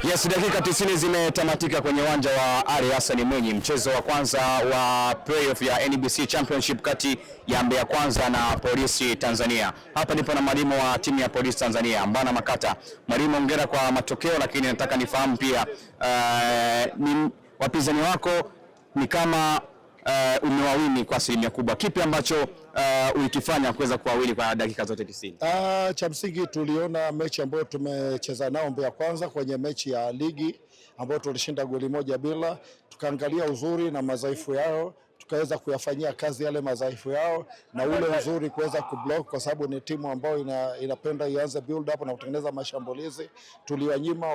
Yes, dakika 90 zimetamatika kwenye uwanja wa Ali Hassan Mwinyi, mchezo wa kwanza wa playoff ya NBC Championship kati ya Mbeya Kwanza na Polisi Tanzania. Hapa nipo na mwalimu wa timu ya Polisi Tanzania, Mbana Makata. Mwalimu, hongera kwa matokeo, lakini nataka nifahamu pia ni wapinzani wako ni kama umewawini kwa asilimia kubwa. Kipi ambacho ulikifanya kuweza kuwawini kwa dakika zote 90? Cha msingi tuliona mechi ambayo tumecheza nao Mbeya Kwanza kwenye mechi ya ligi ambayo tulishinda goli 1-0, tukaangalia uzuri na madhaifu yao, tukaweza kuyafanyia kazi yale madhaifu yao na ule uzuri kuweza kublock, kwa sababu ni timu ambayo inapenda ianze build up na kutengeneza mashambulizi. Tuliwanyima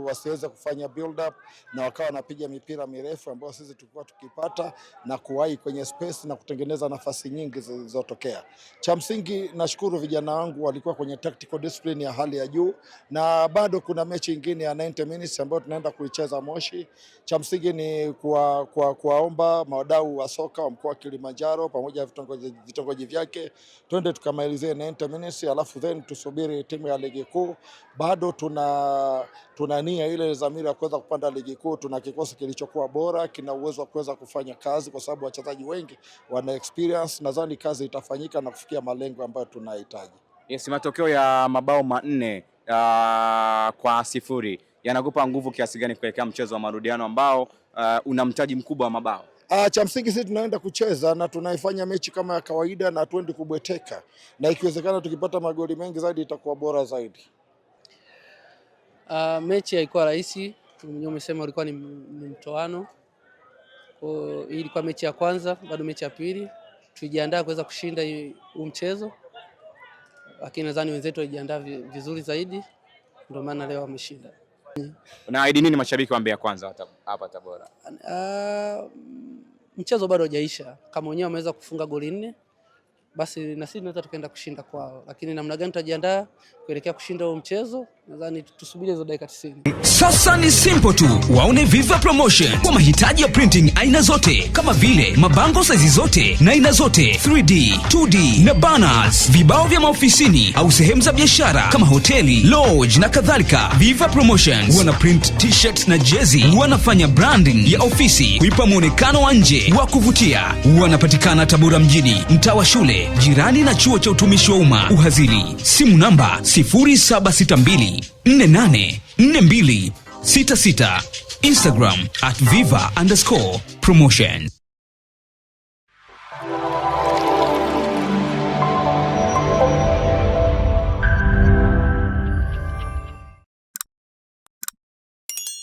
wasiweze kufanya build up na wakawa wanapiga mipira mirefu ambayo sisi tulikuwa tukipata na kuwahi kwenye space na kutengeneza nafasi nyingi zilizotokea. Cha msingi nashukuru vijana wangu walikuwa kwenye tactical discipline ya hali ya juu, na bado kuna mechi nyingine ya 90 minutes ambayo tunaenda kuicheza Moshi. Cha msingi ni kuwaomba mawadau wa soka wa mkoa wa Kilimanjaro pamoja na vitongoji vyake, twende tukamalizie 90 minutes, alafu then tusubiri timu ya ligi kuu. Bado tuna nia ile dhamira ya kuweza kupanda ligi kuu. Tuna kikosi kilichokuwa bora, kina uwezo wa kuweza kufanya kazi kwa sababu wachezaji wengi wana experience. Nadhani kazi itafanyika na kufikia malengo ambayo tunahitaji. Yes, matokeo ya mabao 4 kwa 0 yanakupa nguvu kiasi gani kuelekea mchezo wa marudiano ambao una mtaji mkubwa wa mabao? Cha msingi sisi tunaenda kucheza na tunaifanya mechi kama ya kawaida na tuendi kubweteka, na ikiwezekana tukipata magoli mengi zaidi itakuwa bora zaidi. Mechi haikuwa rahisi, umesema ulikuwa ni mtoano. Hii ilikuwa mechi ya kwanza, bado mechi ya pili. Tujiandaa kuweza kushinda huu mchezo, lakini nadhani wenzetu walijiandaa vizuri zaidi, ndio maana leo wameshinda. Unaahidi nini mashabiki wa Mbeya Kwanza hapa Tabora? Mchezo bado hujaisha. Kama wenyewe wameweza kufunga goli 4, basi na sisi tunaweza tukaenda kushinda kwao, lakini namna gani tutajiandaa kuelekea kushinda huo mchezo, nadhani tusubiri hizo dakika 90. Sasa ni simple tu, waone Viva Promotion kwa mahitaji ya printing aina zote, kama vile mabango size zote na aina zote, 3D, 2D na banners, vibao vya maofisini au sehemu za biashara kama hoteli, lodge na kadhalika. Viva Promotions wana print t-shirt na jezi, wanafanya branding ya ofisi kuipa muonekano wa nje wa kuvutia. Wanapatikana Tabora mjini, mtaa wa shule, jirani na chuo cha utumishi wa umma Uhazili. Simu namba 0762484266. Instagram @viva_promotion.